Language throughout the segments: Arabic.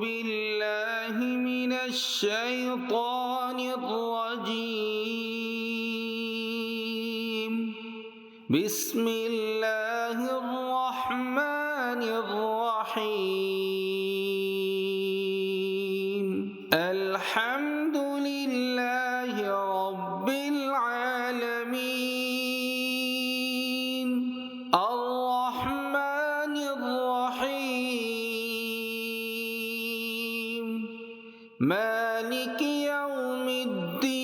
بالله من الشيطان الرجيم. بسم الله الرحمن الرحيم. الحمد لله رب العالمين. الرحمن الرحيم. مالك يوم الدين.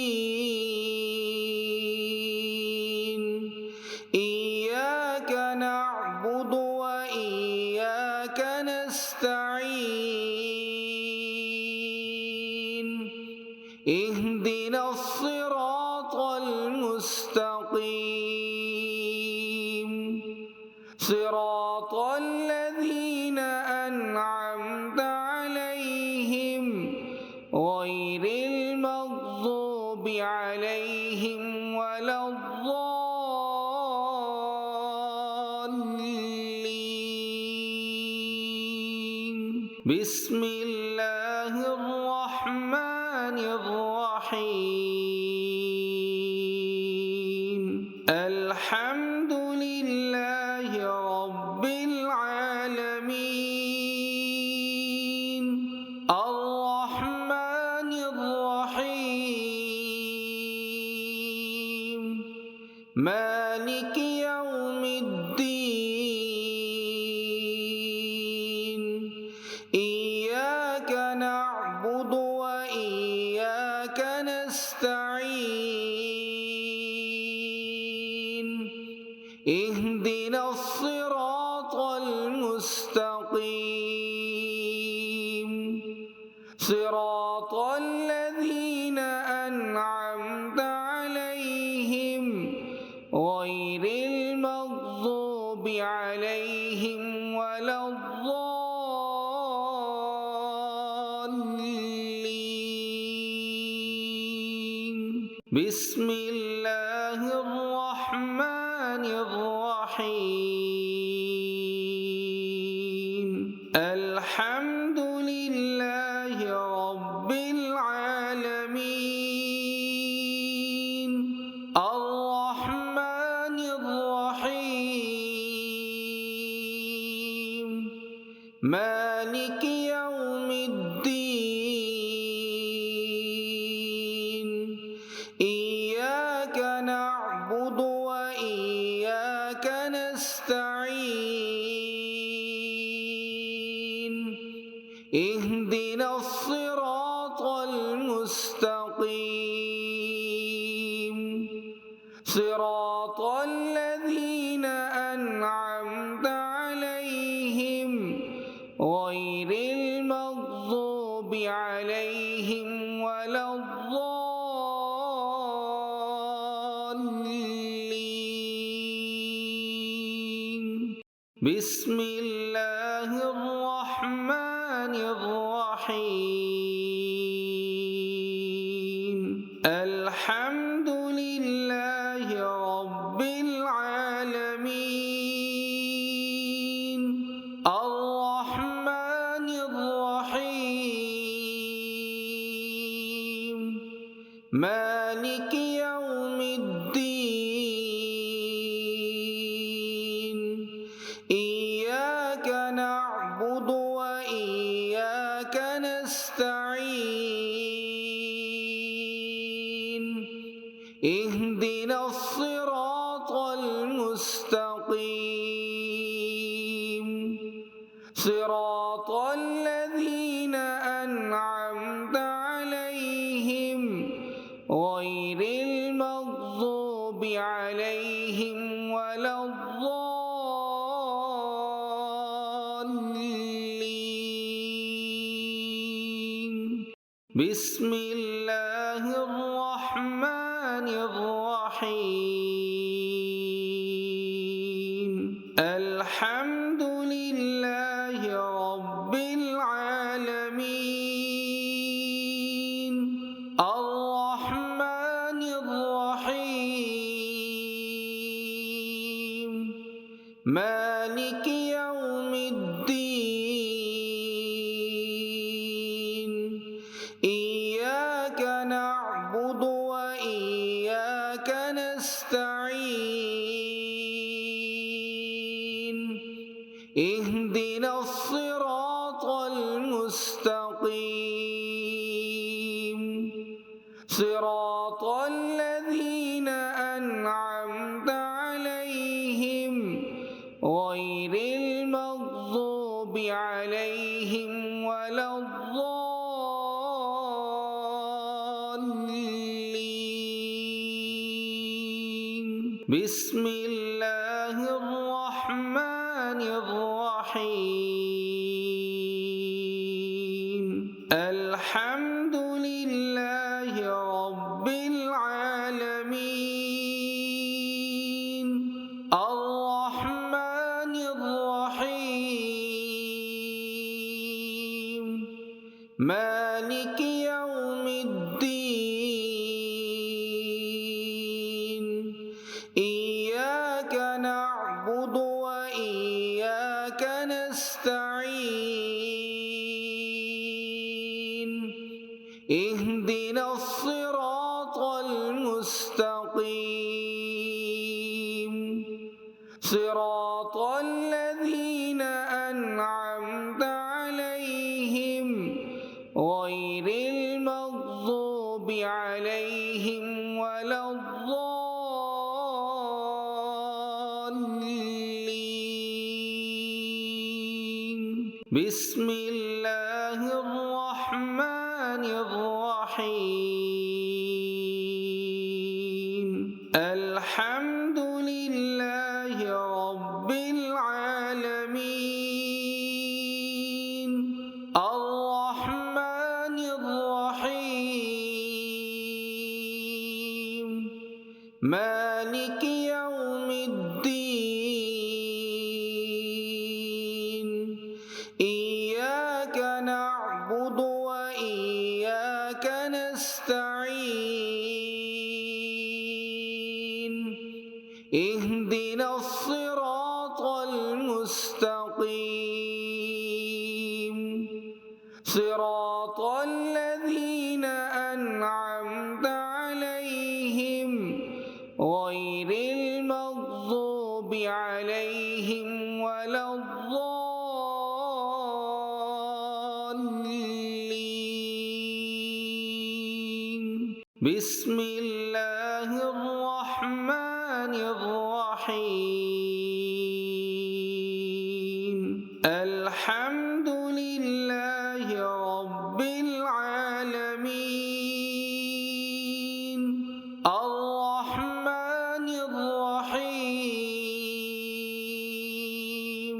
إياك نعبد وإياك نستعين. اهدنا الصراط المستقيم. صراط الذين أنعمت عليهم غير المغضوب عليهم ولا الضالين. بسم الله الرحمن الرحيم. الحمد لله رب العالمين. الرحمن الرحيم. مالك يوم الدين. إياك نعبد وإياك نستعين. اهدنا الصراط المستقيم. صراط الذين أنعمت عليهم غير المغضوب عليهم ولا الضالين. بسم الله الرحمن الرحيم. الحمد لله رب العالمين. الرحمن الرحيم. مالك يوم الدين. إياك نعبد وإياك نستعين. اهدنا الصراط المستقيم. صراط الذين أنعمت عليهم غير المغضوب عليهم ولا الضالين. بسم الله الرحمن الرحيم. الحمد لله رب العالمين. الرحمن الرحيم. مالك يوم الدين. إياك نعبد وإياك نستعين. اهدنا الصراط المستقيم. صراط الذين أنعمت عليهم غير المغضوب عليهم ولا الضالين. بسم الله الرحمن الرحيم. الحمد لله رب العالمين. الرحمن الرحيم. مالك يوم الدين. نعبد وإياك نستعين اهدنا الصراط المستقيم صراط الذين أنعمت عليهم غير المغضوب عليهم ولا الضالين بسم الله الرحمن الرحيم الحمد لله رب العالمين الرحمن الرحيم مالك يوم الدين إياك نعبد وإياك نستعين اهدنا الصراط المستقيم صراط الذين أنعمت عليهم غير المغضوب عليهم ولا الضالين بسم الله الرحمن الرحيم الحمد لله رب العالمين الرحمن الرحيم مالك يوم الدين إياك نعبد وإياك نستعين اهدنا الصراط المستقيم صراط الذين أنعمت عليهم غير المغضوب عليهم ولا الضالين بسم الله الرحمن الرحيم الحمد لله رب العالمين الرحمن الرحيم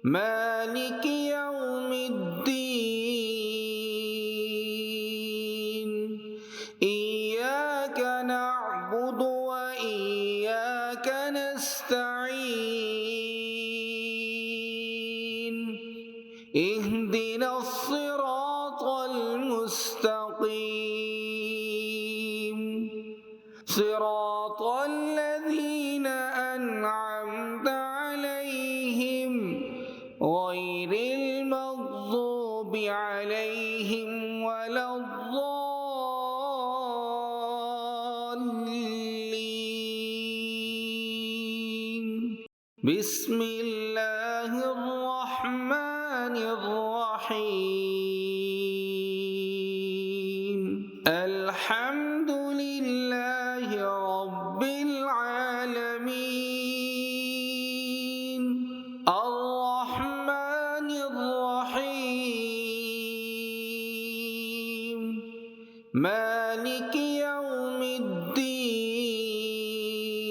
مالك يوم الدين إياك نعبد وإياك نستعين اهدنا الصراط المستقيم صراط الذين أنعمت عليهم غير المغضوب عليهم ولا الضالين بسم الله الرحمن الرحيم الحمد لله رب العالمين الرحمن الرحيم مالك يوم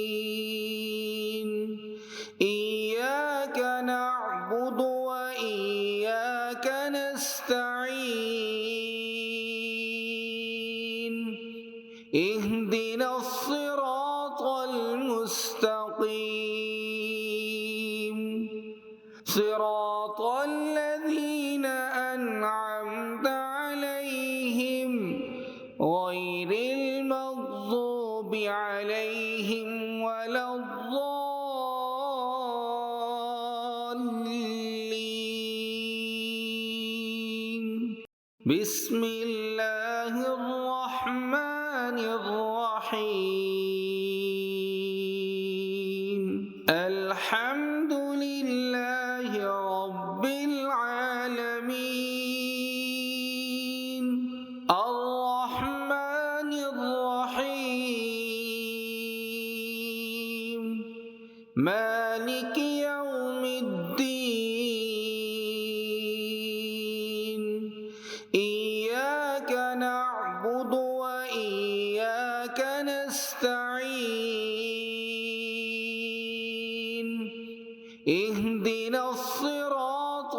الدين إياك نعبد وإياك نستعين اهدنا الصراط المستقيم صراط الذين أنعمت عليهم غير المغضوب عليهم ولا الضالين بسم الله الرحمن الرحيم الحمد لله رب العالمين الرحمن الرحيم مالك يوم الدين إياك نعبد وإياك نستعين اهدنا الصراط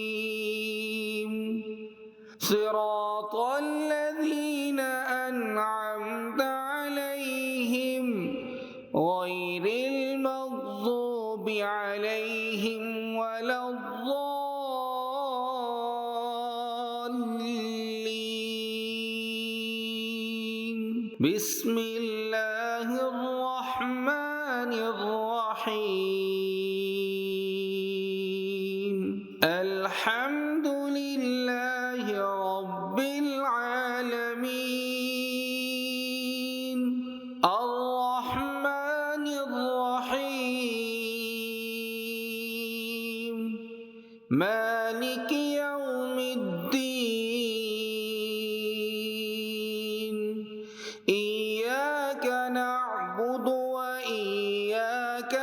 المستقيم صراط الذين أنعمت عليهم غير المغضوب عليهم ولا الضالين بسم الله الرحمن الرحيم الحمد لله رب العالمين الرحمن الرحيم مالك يوم الدين إياك نعبد وإياك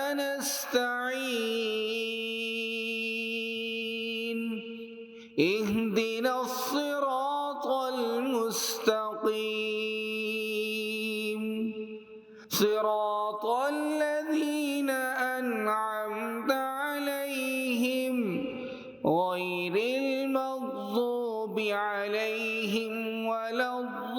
نستعين اهدنا الصراط المستقيم صراط الذين أنعمت عليهم غير المغضوب عليهم ولا الضالين